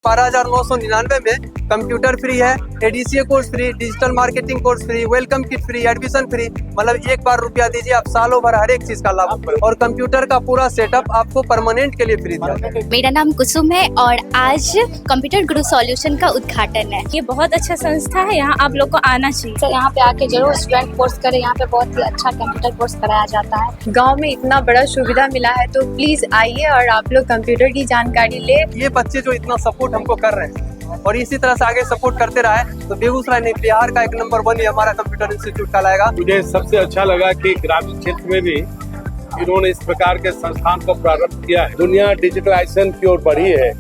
12,999 में computer free है, ADCA course free, digital marketing course free, welcome kit free, admission free. मतलब एक बार रुपया दीजिए, आप सालों भर हर एक चीज का लाभ, और कंप्यूटर का पूरा सेटअप आपको परमानेंट के लिए फ्री दिया। मेरा नाम कुसुम है और आज कंप्यूटर गुरु सॉल्यूशन का उद्घाटन है। ये बहुत अच्छा संस्था है, यहाँ आप लोग को आना चाहिए। सर यहाँ पे आके जरूर स्टूडेंट कोर्स करें, यहाँ पे बहुत ही अच्छा कंप्यूटर कोर्स कराया जाता है। गांव में इतना बड़ा सुविधा मिला है तो प्लीज आइए और आप लोग कंप्यूटर की जानकारी ले। ये बच्चे जो इतना सपोर्ट हमको कर रहे हैं और इसी तरह से आगे सपोर्ट करते रहे तो बेगूसराय नहीं, बिहार का एक नंबर 1 हमारा कंप्यूटर इंस्टीट्यूट कहलाएगा। मुझे सबसे अच्छा लगा कि ग्रामीण क्षेत्र में भी इन्होंने इस प्रकार के संस्थान को प्रारंभ किया है। दुनिया डिजिटलाइजेशन की ओर बढ़ी है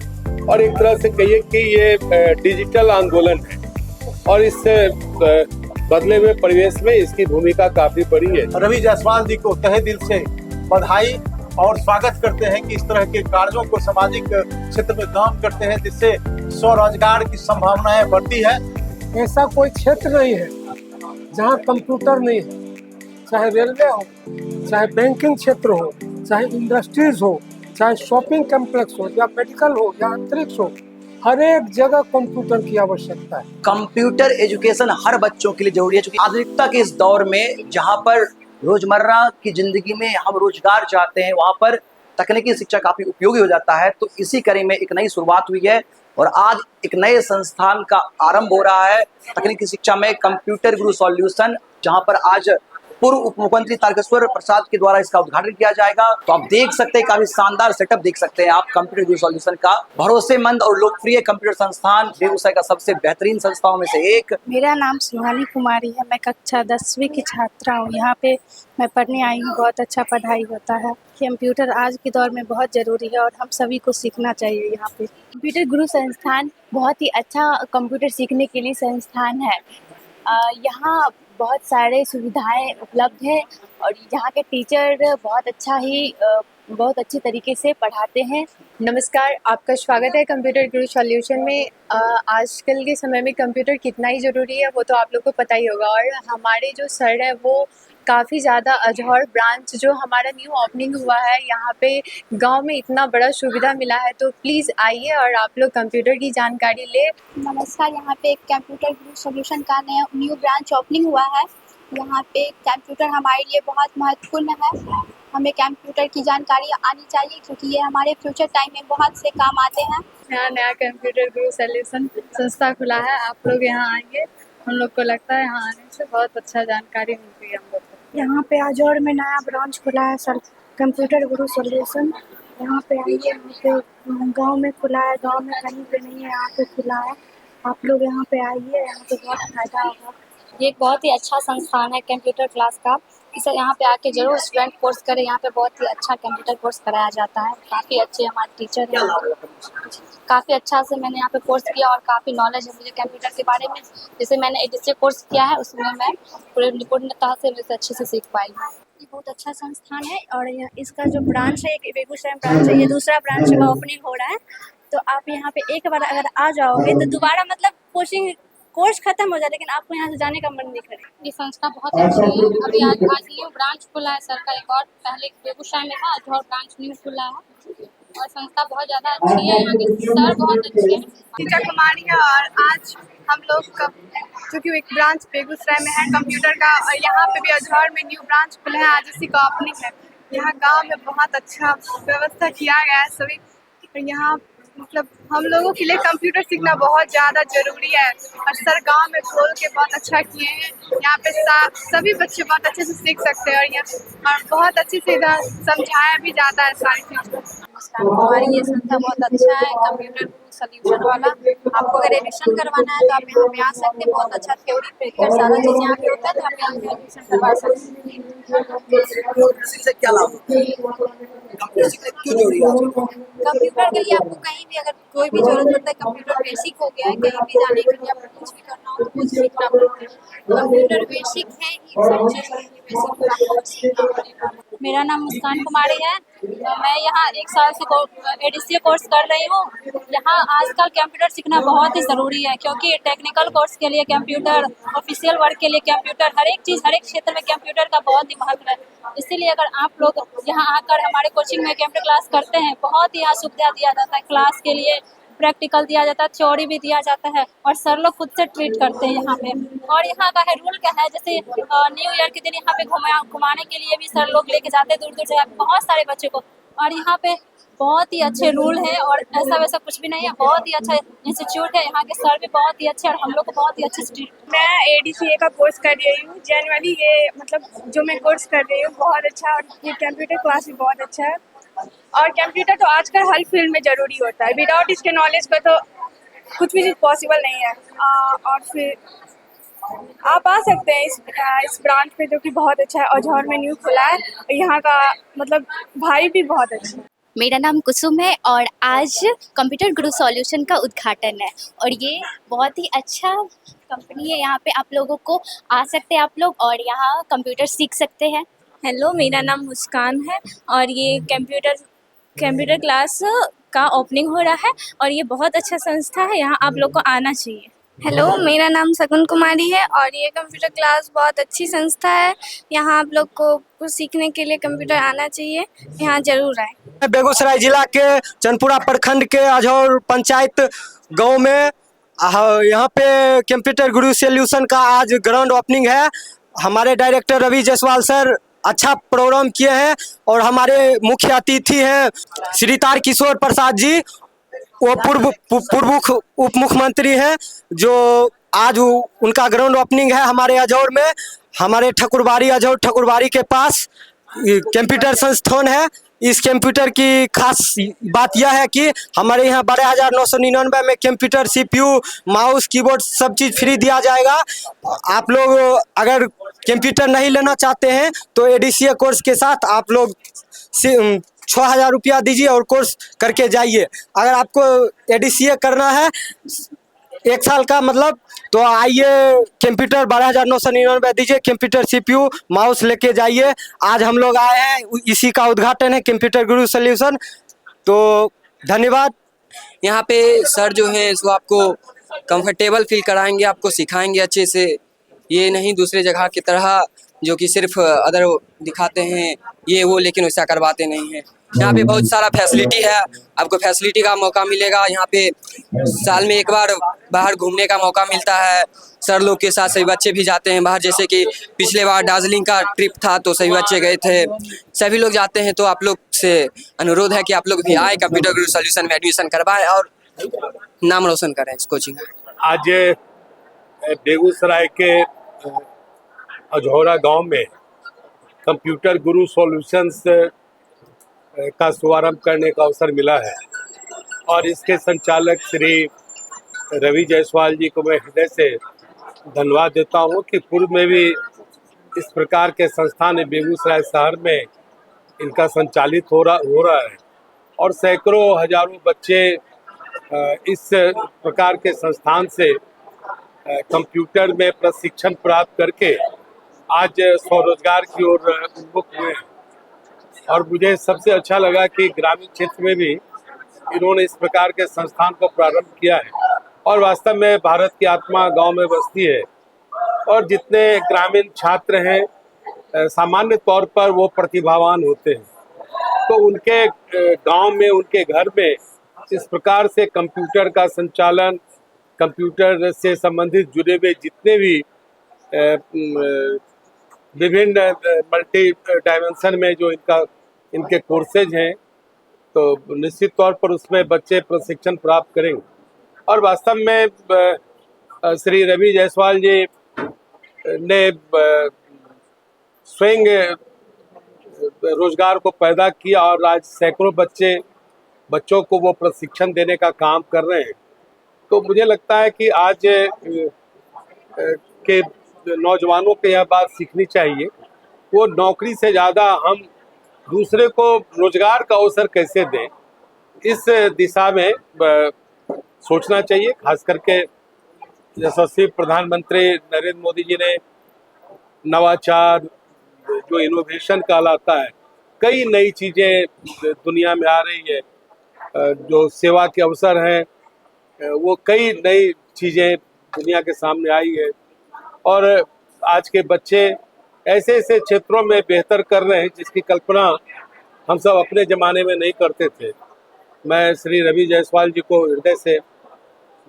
और एक तरह से कहिए कि ये डिजिटल आंदोलन है और इससे बदले हुए परिवेश में इसकी भूमिका काफी बड़ी है। रवि जायसवाल जी को तहे दिल से बधाई और स्वागत करते हैं कि इस तरह के कार्यों को सामाजिक क्षेत्र में काम करते हैं, जिससे स्वरोजगार की संभावनाएं बढ़ती है। ऐसा कोई क्षेत्र नहीं है जहां कंप्यूटर नहीं है, चाहे रेलवे हो, चाहे बैंकिंग क्षेत्र हो, चाहे इंडस्ट्रीज हो, चाहे शॉपिंग कॉम्प्लेक्स हो, या मेडिकल हो, या अंतरिक्ष हो, हर एक जगह कंप्यूटर की आवश्यकता है। कंप्यूटर एजुकेशन हर बच्चों के लिए जरूरी है, क्योंकि आधुनिकता के इस दौर में जहाँ पर रोजमर्रा की जिंदगी में हम रोजगार चाहते हैं, वहाँ पर तकनीकी शिक्षा काफी उपयोगी हो जाता है। तो इसी कड़ी में एक नई शुरुआत हुई है और आज एक नए संस्थान का आरंभ हो रहा है तकनीकी शिक्षा में, कंप्यूटर गुरु सॉल्यूशन, जहाँ पर आज पूर्व उप मुख्यमंत्री तारकेश्वर प्रसाद के द्वारा इसका उद्घाटन किया जाएगा। तो आप देख सकते हैं, काफी शानदार सेटअप देख सकते हैं आप कंप्यूटर गुरु सॉल्यूशन का। भरोसेमंद और लोकप्रिय कंप्यूटर संस्थान, बेगूसराय का सबसे बेहतरीन संस्थाओं में से एक। मेरा नाम सुहानी कुमारी है, मैं कक्षा 10वीं की छात्रा हूँ। यहाँ पे मैं पढ़ने आई हूँ, बहुत अच्छा पढ़ाई होता है। कंप्यूटर आज के दौर में बहुत ज़रूरी है और हम सभी को सीखना चाहिए। यहाँ पे कंप्यूटर गुरु संस्थान बहुत ही अच्छा कंप्यूटर सीखने के लिए संस्थान है। यहाँ बहुत सारे सुविधाएं उपलब्ध है और यहाँ के टीचर बहुत अच्छे तरीके से पढ़ाते हैं। नमस्कार, आपका स्वागत है कंप्यूटर गुरु सॉल्यूशन में। आजकल के समय में कंप्यूटर कितना ही ज़रूरी है वो तो आप लोग को पता ही होगा। और हमारे जो सर है वो काफ़ी ज़्यादा अजहर ब्रांच जो हमारा न्यू ओपनिंग हुआ है, यहाँ पे गांव में इतना बड़ा सुविधा मिला है तो प्लीज़ आइए और आप लोग कंप्यूटर की जानकारी ले। नमस्कार, यहाँ पे कंप्यूटर गुरु सॉल्यूशन का नया न्यू ब्रांच ओपनिंग हुआ है। यहाँ पे कंप्यूटर हमारे लिए बहुत महत्वपूर्ण है। हमें कंप्यूटर की जानकारी आनी चाहिए क्योंकि ये हमारे फ्यूचर टाइम में बहुत से काम आते हैं। यहाँ नया कंप्यूटर गुरु सॉल्यूशन संस्था खुला है, आप लोग यहाँ आएंगे, हम लोग को लगता है यहाँ आने से बहुत अच्छा जानकारी मिलती है हम लोग को। यहाँ पे आजौर में नया ब्रांच खुला है सर, कंप्यूटर गुरु सॉल्यूशन। यहाँ पे आइए, यहाँ पे गांव में खुला है, गांव में कहीं पे नहीं है, यहाँ पे खुला है। आप लोग यहाँ पे आइए, यहाँ पे बहुत फायदा होगा। ये एक बहुत ही अच्छा संस्थान है कंप्यूटर क्लास का। इसे यहाँ पे आके जरूर स्टूडेंट कोर्स करें, यहाँ पे बहुत ही अच्छा कंप्यूटर कोर्स कराया जाता है। काफ़ी अच्छे हमारे टीचर हैं, काफ़ी अच्छा से मैंने यहाँ पे कोर्स किया और काफ़ी नॉलेज है मुझे कंप्यूटर के बारे में। जैसे मैंने एडीसीए कोर्स किया है, उसमें मैं पूरे निपुणता से वैसे अच्छे से सीख पाई हूँ। ये बहुत अच्छा संस्थान है और इसका जो ब्रांच है, एक बेगूसराय ब्रांच है, ये दूसरा ब्रांच का ओपनिंग हो रहा है। तो आप यहाँ पे एक बार अगर आ जाओगे तो दोबारा मतलब कोर्स खत्म हो जाए लेकिन आपको यहाँ से जाने का मन नहीं करेगा। ये संस्था बहुत अच्छी है। अभी आज न्यू ब्रांच खुला है सर का, एक और पहले बेगूसराय में था, आज और ब्रांच न्यू खुला है और संस्था बहुत ज़्यादा अच्छी है। यहाँ के सर बहुत अच्छे हैं। टीचर कुमारी है और आज हम लोग का क्योंकि एक ब्रांच बेगूसराय में है कंप्यूटर का और यहाँ पे भी अजहर में न्यू ब्रांच खुला है, आज इसी का ओपनिंग है। यहाँ गाँव में बहुत अच्छा व्यवस्था किया गया है सभी। यहाँ मतलब हम लोगों के लिए कंप्यूटर सीखना बहुत ज़्यादा ज़रूरी है और सर गांव में खोल के बहुत अच्छा किए हैं। यहाँ पे सभी बच्चे बहुत अच्छे से सीख सकते हैं और यहाँ और बहुत अच्छे से इधर समझाया भी जाता है सारी चीज़। हमारी ये संस्था बहुत अच्छा है, कंप्यूटर गुरु सॉल्यूशन वाला। आपको अगर एडमिशन करवाना है तो आप यहाँ पे आ सकते हैं। बहुत अच्छा थ्योरी प्रैक्टिकल सारा चीज़ यहाँ पे होता है, तो आप यहाँ पे एडमिशन करवा सकते हैं। क्या लाभ कंप्यूटर के लिए आपको कहीं भी अगर कोई भी जरूरत पड़ता है, कंप्यूटर बेसिक हो गया है, कहीं भी जाने के लिए आपको कुछ भी करना हो तो कुछ सीखना पड़ता है। कंप्यूटर बेसिक है ही, सब चीज़ बेसिक। मेरा नाम मुस्कान कुमारी है, मैं यहाँ 1 साल से एडीसीए कोर्स कर रही हूँ। यहाँ आजकल कंप्यूटर सीखना बहुत ही ज़रूरी है क्योंकि टेक्निकल कोर्स के लिए कंप्यूटर, ऑफिशियल वर्क के लिए कंप्यूटर, हर एक चीज़ हर एक क्षेत्र में कंप्यूटर का बहुत ही महत्व है। इसीलिए अगर आप लोग यहाँ आकर हमारे कोचिंग में कंप्यूटर क्लास करते हैं, बहुत ही यहाँ सुविधा दिया जाता है क्लास के लिए, प्रैक्टिकल दिया जाता है, थ्योरी भी दिया जाता है और सर लोग खुद से ट्रीट करते हैं यहाँ पे। और यहाँ का है रूल क्या है, जैसे न्यू ईयर के दिन यहाँ पे घुमाने के लिए भी सर लोग लेके जाते हैं दूर दूर जगह बहुत सारे बच्चे को। और यहाँ पे बहुत ही अच्छे रूल है और ऐसा वैसा कुछ भी नहीं है, बहुत ही अच्छा इंस्टीट्यूट है। यहाँ के सर भी बहुत ही अच्छे और हम लोग को बहुत ही अच्छे से ट्रीट। मैं ADCA का कोर्स कर रही हूँ जनरली। ये मतलब जो मैं कोर्स कर रही हूँ बहुत अच्छा, और ये कंप्यूटर क्लास भी बहुत अच्छा है। और कंप्यूटर तो आजकल हर फील्ड में ज़रूरी होता है, विदाउट इसके नॉलेज का तो कुछ भी चीज़ पॉसिबल नहीं है। और फिर आप आ सकते हैं इस ब्रांच पे, जो कि बहुत अच्छा है, औझौर में न्यू खुला है। यहाँ का मतलब भाई भी बहुत अच्छा है। मेरा नाम कुसुम है और आज कंप्यूटर गुरु सॉल्यूशन का उद्घाटन है और ये बहुत ही अच्छा कंपनी है। यहाँ पे आप लोगों को आ सकते हैं आप लोग और यहाँ कंप्यूटर सीख सकते हैं। हेलो, मेरा नाम मुस्कान है और ये कंप्यूटर क्लास का ओपनिंग हो रहा है और ये बहुत अच्छा संस्था है, यहाँ आप लोग को आना चाहिए। हेलो, मेरा नाम सगुन कुमारी है और ये कंप्यूटर क्लास बहुत अच्छी संस्था है। यहाँ आप लोग को कुछ सीखने के लिए कंप्यूटर आना चाहिए, यहाँ जरूर आए। बेगूसराय जिला के चंदपुरा प्रखंड के अझौर पंचायत गांव में यहाँ पे कंप्यूटर गुरु सॉल्यूशन का आज ग्रांड ओपनिंग है। हमारे डायरेक्टर रवि जायसवाल सर अच्छा प्रोग्राम किए हैं और हमारे मुख्य अतिथि हैं श्री तारकिशोर प्रसाद जी, वो पूर्व उप मुख्यमंत्री हैं, जो आज उनका ग्रांड ओपनिंग है हमारे अझौर में। हमारे अझौर ठकुरबाड़ी के पास कंप्यूटर संस्थान है। इस कंप्यूटर की खास बात यह है कि हमारे यहाँ 12,999 में कंप्यूटर CPU माउस कीबोर्ड सब चीज़ फ्री दिया जाएगा। आप लोग अगर कंप्यूटर नहीं लेना चाहते हैं तो ADCA कोर्स के साथ आप लोग 6,000 रुपया दीजिए और कोर्स करके जाइए। अगर आपको ADCA करना है 1 साल का मतलब, तो आइए कंप्यूटर 12,999 दीजिए, कंप्यूटर CPU माउस लेके जाइए। आज हम लोग आए हैं, इसी का उद्घाटन है कंप्यूटर गुरु सॉल्यूशन। तो धन्यवाद। यहाँ पे सर जो है वो आपको कंफर्टेबल फील कराएंगे, आपको सिखाएंगे अच्छे से। ये नहीं दूसरे जगह की तरह जो कि सिर्फ अदर दिखाते हैं ये वो, लेकिन वैसा करवाते नहीं हैं। यहाँ पे बहुत सारा फैसिलिटी है, आपको फैसिलिटी का मौका मिलेगा। यहाँ पे साल में एक बार बाहर घूमने का मौका मिलता है। सर लोग के साथ सभी बच्चे भी जाते हैं बाहर, जैसे कि पिछले बार दार्जिलिंग का ट्रिप था तो सभी बच्चे गए थे, सभी लोग जाते हैं। तो आप लोग से अनुरोध है कि आप लोग भी आए, कंप्यूटर गुरु सॉल्यूशन में एडमिशन करवाएं और नाम रोशन करें इस कोचिंग। आज बेगूसराय के अझौरा गांव में कंप्यूटर गुरु सॉल्यूशंस का शुभारंभ करने का अवसर मिला है और इसके संचालक श्री रवि जायसवाल जी को मैं हृदय से धन्यवाद देता हूं कि पूर्व में भी इस प्रकार के संस्थान बेगूसराय शहर में इनका संचालित हो रहा है और सैकड़ों हजारों बच्चे इस प्रकार के संस्थान से कंप्यूटर में प्रशिक्षण प्राप्त करके आज स्वरोजगार की ओर उन्मुख हुए हैं। और मुझे सबसे अच्छा लगा कि ग्रामीण क्षेत्र में भी इन्होंने इस प्रकार के संस्थान को प्रारंभ किया है और वास्तव में भारत की आत्मा गांव में बसती है और जितने ग्रामीण छात्र हैं सामान्य तौर पर वो प्रतिभावान होते हैं, तो उनके गांव में उनके घर में इस प्रकार से कंप्यूटर का संचालन, कंप्यूटर से संबंधित जुड़े हुए जितने भी विभिन्न मल्टी डायमेंशन में जो इनके कोर्सेज हैं, तो निश्चित तौर पर उसमें बच्चे प्रशिक्षण प्राप्त करेंगे। और वास्तव में श्री रवि जायसवाल जी ने स्वयं रोजगार को पैदा किया और आज सैकड़ों बच्चों को वो प्रशिक्षण देने का काम कर रहे हैं। तो मुझे लगता है कि आज के नौजवानों को यह बात सीखनी चाहिए, वो नौकरी से ज़्यादा हम दूसरे को रोजगार का अवसर कैसे दें, इस दिशा में सोचना चाहिए। खास करके यशस्वी प्रधानमंत्री नरेंद्र मोदी जी ने नवाचार, जो इनोवेशन कहलाता है, कई नई चीज़ें दुनिया में आ रही है, जो सेवा के अवसर हैं, वो कई नई चीज़ें दुनिया के सामने आई है और आज के बच्चे ऐसे ऐसे क्षेत्रों में बेहतर कर रहे हैं जिसकी कल्पना हम सब अपने ज़माने में नहीं करते थे। मैं श्री रवि जायसवाल जी को हृदय से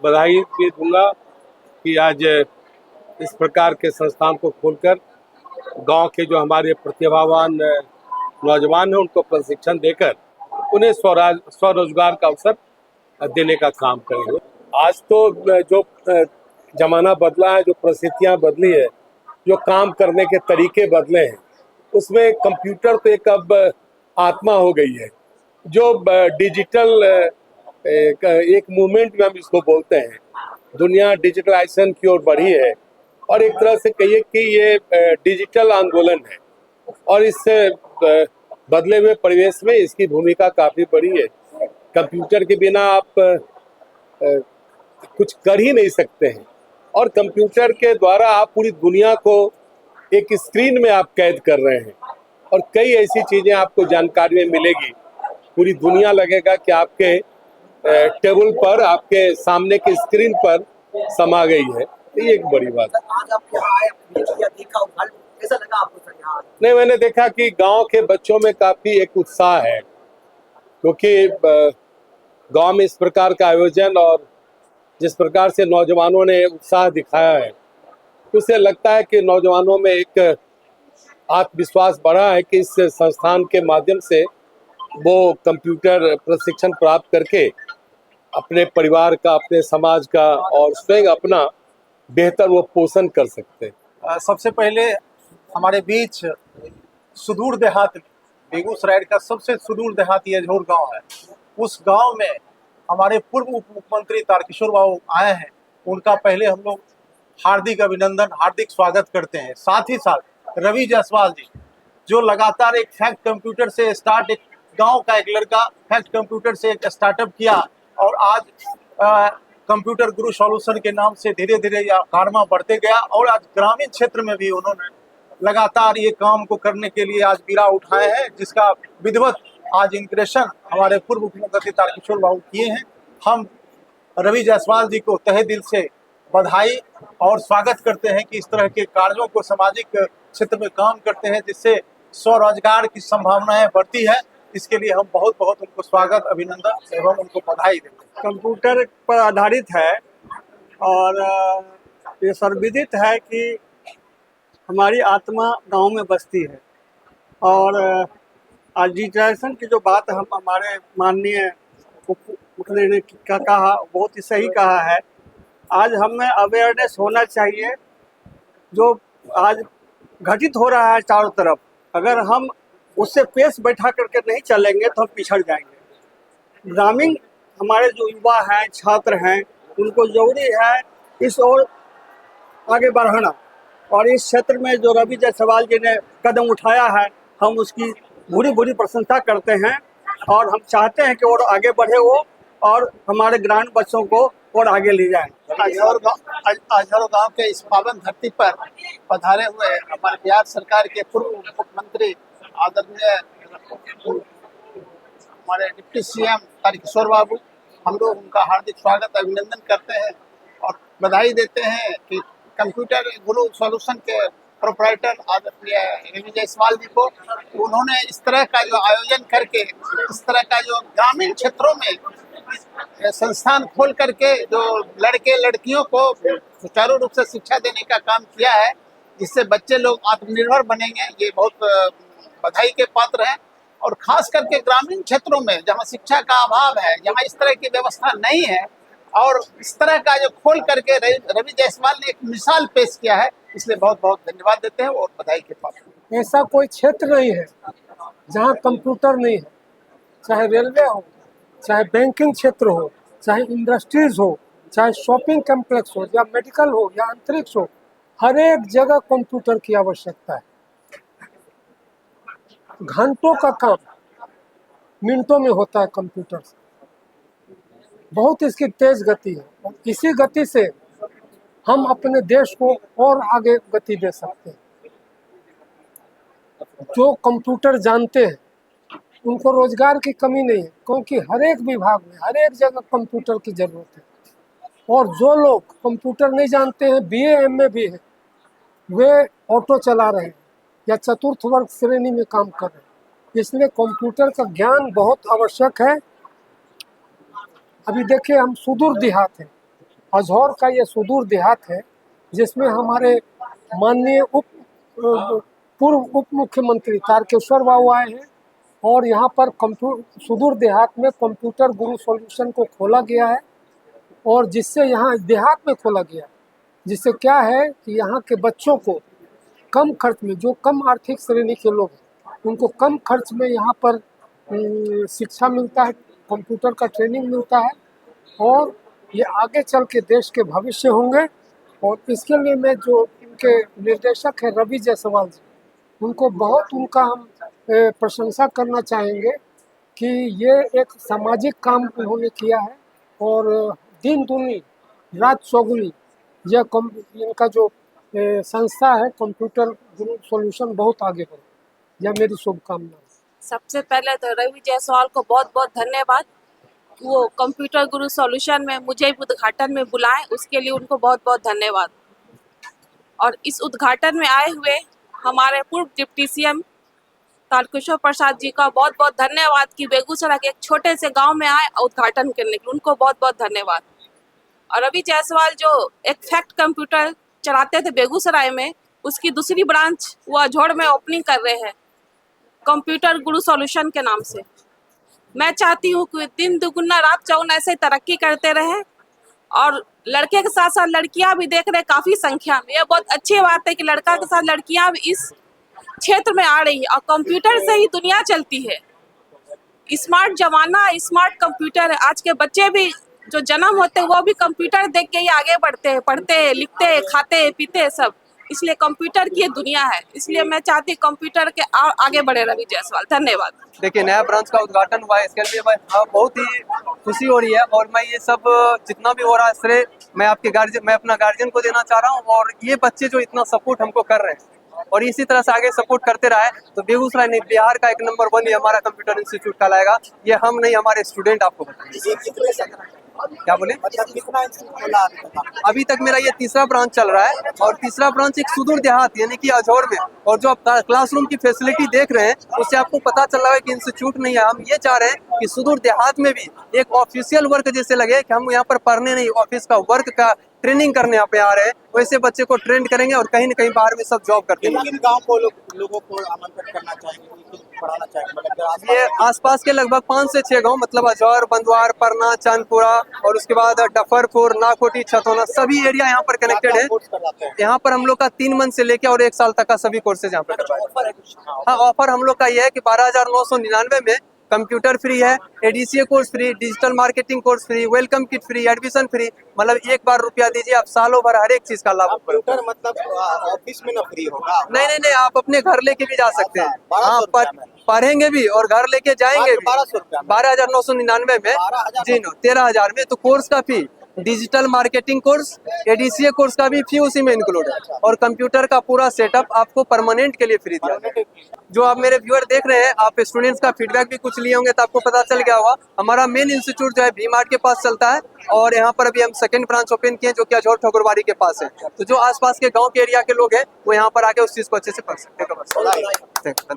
बधाई भी दूंगा कि आज इस प्रकार के संस्थान को खोलकर गांव के जो हमारे प्रतिभावान नौजवान हैं उनको प्रशिक्षण देकर उन्हें स्वरोजगार का अवसर देने का काम करेंगे। आज तो जो जमाना बदला है, जो परिस्थितियां बदली है, जो काम करने के तरीके बदले हैं, उसमें कंप्यूटर तो एक आत्मा हो गई है। जो डिजिटल एक मूवमेंट में हम इसको बोलते हैं, दुनिया डिजिटलाइजेशन की ओर बढ़ी है और एक तरह से कहिए कि ये डिजिटल आंदोलन है और इस बदले हुए परिवेश में इसकी भूमिका काफी बड़ी है। कंप्यूटर के बिना आप कुछ कर ही नहीं सकते हैं और कंप्यूटर के द्वारा आप पूरी दुनिया को एक स्क्रीन में आप कैद कर रहे हैं और कई ऐसी चीजें आपको जानकारी में मिलेगी। पूरी दुनिया लगेगा कि आपके टेबल पर, आपके सामने की स्क्रीन पर समा गई है। ये एक बड़ी बात है। आज आप यहाँ आए, देखा, कैसा लगा आपको सर यहाँ? नहीं, मैंने देखा कि गांव के बच्चों में काफी एक उत्साह है, क्योंकि गांव में इस प्रकार का आयोजन और जिस प्रकार से नौजवानों ने उत्साह दिखाया है, उससे लगता है कि नौजवानों में एक आत्मविश्वास बढ़ा है कि इस संस्थान के माध्यम से वो कंप्यूटर प्रशिक्षण प्राप्त करके अपने परिवार का, अपने समाज का और स्वयं अपना बेहतर वो पोषण कर सकते हैं। सबसे पहले हमारे बीच सुदूर देहात, बेगूसराय का सबसे सुदूर देहाती अजहौर गांव है। उस गांव में हमारे पूर्व उप मुख्यमंत्री तारकिशोर बाबू आए हैं। उनका पहले हम लोग हार्दिक अभिनंदन, हार्दिक स्वागत करते हैं। साथ ही साथ रवि जायसवाल जी, जो लगातार एक फैक्ट कंप्यूटर से एक गांव का एक लड़का फैक्ट कंप्यूटर से एक स्टार्टअप किया और आज कंप्यूटर गुरु सॉल्यूशन के नाम से धीरे धीरे यह कारवा बढ़ते गया और आज ग्रामीण क्षेत्र में भी उन्होंने लगातार ये काम को करने के लिए आज बीड़ा उठाए हैं, जिसका विधिवत आज इंप्रेशन हमारे पूर्व मुख्यमंत्री तारकिशोर बाबू किए हैं। हम रवि जायसवाल जी को तहे दिल से बधाई और स्वागत करते हैं कि इस तरह के कार्यों को सामाजिक क्षेत्र में काम करते हैं, जिससे स्वरोजगार की संभावनाएं बढ़ती है। इसके लिए हम बहुत बहुत उनको स्वागत, अभिनंदन एवं उनको बधाई देते हैं। कंप्यूटर पर आधारित है और ये सर्वविदित है कि हमारी आत्मा गांव में बसती है और आज डिजिटाइजेशन की जो बात हम हमारे माननीय मुख्यमंत्री ने कहा, बहुत ही सही कहा है। आज हमें अवेयरनेस होना चाहिए जो आज घटित हो रहा है चारों तरफ। अगर हम उससे पेश बैठा करके नहीं चलेंगे तो हम पिछड़ जाएंगे। ग्रामीण हमारे जो युवा हैं, छात्र हैं, उनको जरूरी है इस ओर आगे बढ़ाना और इस क्षेत्र में जो रवि जायसवाल जी ने कदम उठाया है, हम उसकी बुरी बुरी प्रशंसा करते हैं और हम चाहते हैं कि और आगे बढ़े वो और हमारे ग्रामीण बच्चों को और आगे ले जाएं। अजहौर गांव के इस पावन धरती पर पधारे हुए हमारे बिहार सरकार के पूर्व मुख्यमंत्री आदरणीय हमारे डिप्टी सीएम तारकिशोर बाबू, हम लोग उनका हार्दिक स्वागत, अभिनंदन करते हैं और बधाई देते हैं कि कंप्यूटर गुरु सॉल्यूशन के प्रोप्राइटर आदरणीय रवि जायसवाल जी को, उन्होंने इस तरह का जो आयोजन करके, इस तरह का जो ग्रामीण क्षेत्रों में संस्थान खोल करके जो लड़के लड़कियों को सुचारू रूप से शिक्षा देने का काम किया है, जिससे बच्चे लोग आत्मनिर्भर बनेंगे, ये बहुत बधाई के पात्र हैं। और खास करके ग्रामीण क्षेत्रों में जहाँ शिक्षा का अभाव है, जहाँ इस तरह की व्यवस्था नहीं है और इस तरह का जो खोल करके रवि जायसवाल ने एक मिसाल पेश किया है, इसलिए बहुत बहुत धन्यवाद देते हैं और बधाई के पात्र। ऐसा कोई क्षेत्र नहीं है जहाँ कंप्यूटर नहीं है, चाहे रेलवे हो, चाहे बैंकिंग क्षेत्र हो, चाहे इंडस्ट्रीज हो, चाहे शॉपिंग कॉम्प्लेक्स हो या मेडिकल हो या अंतरिक्ष हो, हर एक जगह कंप्यूटर की आवश्यकता है। घंटों का काम मिनटों में होता है कंप्यूटर से। बहुत इसकी तेज गति है और इसी गति से हम अपने देश को और आगे गति दे सकते हैं। जो कंप्यूटर जानते हैं उनको रोजगार की कमी नहीं है, क्योंकि हर एक विभाग में हर एक जगह कंप्यूटर की जरूरत है। और जो लोग कंप्यूटर नहीं जानते हैं, BA MA भी है, वे ऑटो चला रहे हैं या चतुर्थ वर्ग श्रेणी में काम कर रहे हैं। इसलिए कंप्यूटर का ज्ञान बहुत आवश्यक है अभी देखिए हम सुदूर देहात है, अजहौर का ये सुदूर देहात है जिसमें हमारे माननीय पूर्व उप मुख्यमंत्री तारकेश्वर बाबू आए हैं और यहाँ पर सुदूर देहात में कंप्यूटर गुरु सॉल्यूशन को खोला गया है और जिससे यहाँ देहात में खोला गया, जिससे क्या है कि यहाँ के बच्चों को कम खर्च में, जो कम आर्थिक श्रेणी के लोग हैं उनको कम खर्च में यहाँ पर शिक्षा मिलता है, कंप्यूटर का ट्रेनिंग मिलता है और ये आगे चल के देश के भविष्य होंगे। और इसके लिए मैं जो इनके निर्देशक है रवि जायसवाल जी, उनको बहुत उनका हम प्रशंसा करना चाहेंगे कि ये एक सामाजिक काम उन्होंने किया है और दिन दूनी रात चौगुनी यह इनका जो संस्था है कंप्यूटर गुरु सॉल्यूशन बहुत आगे बढ़े, यह मेरी शुभकामना है। सबसे पहले तो रवि जायसवाल को बहुत बहुत धन्यवाद, वो कंप्यूटर गुरु सॉल्यूशन में मुझे उद्घाटन में बुलाएं, उसके लिए उनको बहुत बहुत धन्यवाद। और इस उद्घाटन में आए हुए हमारे पूर्व डिप्टी सीएम तारकेश्वर प्रसाद जी का बहुत बहुत धन्यवाद कि बेगूसराय के एक छोटे से गांव में आए उद्घाटन करने के लिए, उनको बहुत बहुत धन्यवाद। और रवि जायसवाल जो एक फैक्ट कंप्यूटर चलाते थे बेगूसराय में, उसकी दूसरी ब्रांच वो अजहौर में ओपनिंग कर रहे हैं कंप्यूटर गुरु सॉल्यूशन के नाम से। मैं चाहती हूँ कि दिन दुगुना रात चौगुना ऐसे तरक्की करते रहे और लड़के के साथ साथ लड़कियां भी देख रहे काफ़ी संख्या में। यह बहुत अच्छी बात है कि लड़का के साथ लड़कियां भी इस क्षेत्र में आ रही है और कंप्यूटर से ही दुनिया चलती है। स्मार्ट जमाना, स्मार्ट कंप्यूटर है। आज के बच्चे भी जो जन्म होते हैं वो भी कंप्यूटर देख के ही आगे बढ़ते हैं, पढ़ते हैं, लिखते हैं, खाते हैं, पीते हैं सब। इसलिए कंप्यूटर की ये दुनिया है, इसलिए मैं चाहती हूँ कंप्यूटर के आगे बढ़े रवि जायसवाल। धन्यवाद। देखिए नया ब्रांच का उद्घाटन हुआ है, इसके लिए बहुत ही खुशी हो रही है और मैं ये सब जितना भी हो रहा है श्रेय मैं अपना गार्जियन को देना चाह रहा हूँ। और ये बच्चे जो इतना सपोर्ट हमको कर रहे हैं और इसी तरह से आगे सपोर्ट करते रहे तो बेगूसराय नहीं बिहार का एक नंबर 1 ही हमारा कंप्यूटर इंस्टीट्यूट कहलाएगा। ये हम नहीं, हमारे स्टूडेंट आपको बताएंगे। क्या बोले? अभी तक मेरा ये तीसरा ब्रांच चल रहा है और तीसरा ब्रांच एक सुदूर देहात यानी कि अजहौर में। और जो आप क्लासरूम की फैसिलिटी देख रहे हैं उससे आपको पता चल रहा है कि इंस्टीट्यूट नहीं है। हम ये चाह रहे हैं कि सुदूर देहात में भी एक ऑफिशियल वर्क जैसे लगे कि हम यहाँ पर पढ़ने नहीं, ऑफिस का वर्क का ट्रेनिंग करने यहाँ पे आ रहे हैं, वैसे बच्चे को ट्रेंड करेंगे और कहीं न कहीं बाहर में सब जॉब करते हैं। गाँव को लोगों को आमंत्रित करना चाहेंगे, पढ़ाना चाहेंगे? ये आसपास के लगभग 5 से 6 गांव मतलब अजहौर, बंदवार, परना, चांदपुरा और उसके बाद डफरपुर, नाकोटी, छतौना सभी एरिया यहाँ पर कनेक्टेड है। यहाँ पर हम लोग का 3 मंथ से लेकर और 1 साल तक का सभी कोर्सेज यहाँ पर। हाँ, ऑफर हम लोग का ये है कि 12,999 में कंप्यूटर फ्री है, ADCA course free, digital marketing course free, welcome kit free, admission free. मतलब एक बार रुपया दीजिए, आप सालों भर हर एक चीज का लाभ। कंप्यूटर मतलब ऑफिस में ना फ्री होगा? नहीं, आप अपने घर लेके भी जा सकते हैं। हाँ, पढ़ेंगे भी और घर लेके जाएंगे भी। 12,999 में जी नो 13,000 में। तो कोर्स का fee, digital marketing course, ADCA course का भी फी उसी में इंक्लूड है और कंप्यूटर का पूरा सेटअप आपको परमानेंट के लिए फ्री दिया। जो आप मेरे व्यूअर देख रहे हैं, आप स्टूडेंट्स का फीडबैक भी कुछ लिए होंगे तो आपको पता चल गया होगा। हमारा मेन इंस्टीट्यूट जो है भी मार्ट के पास चलता है और यहाँ पर अभी हम 2nd ब्रांच ओपन किए जो कि अजहौर ठकुरबाड़ी के पास है। तो जो आसपास के गाँव के एरिया के लोग हैं वो यहाँ पर आके उस चीज को अच्छे से पढ़ सकते हैं।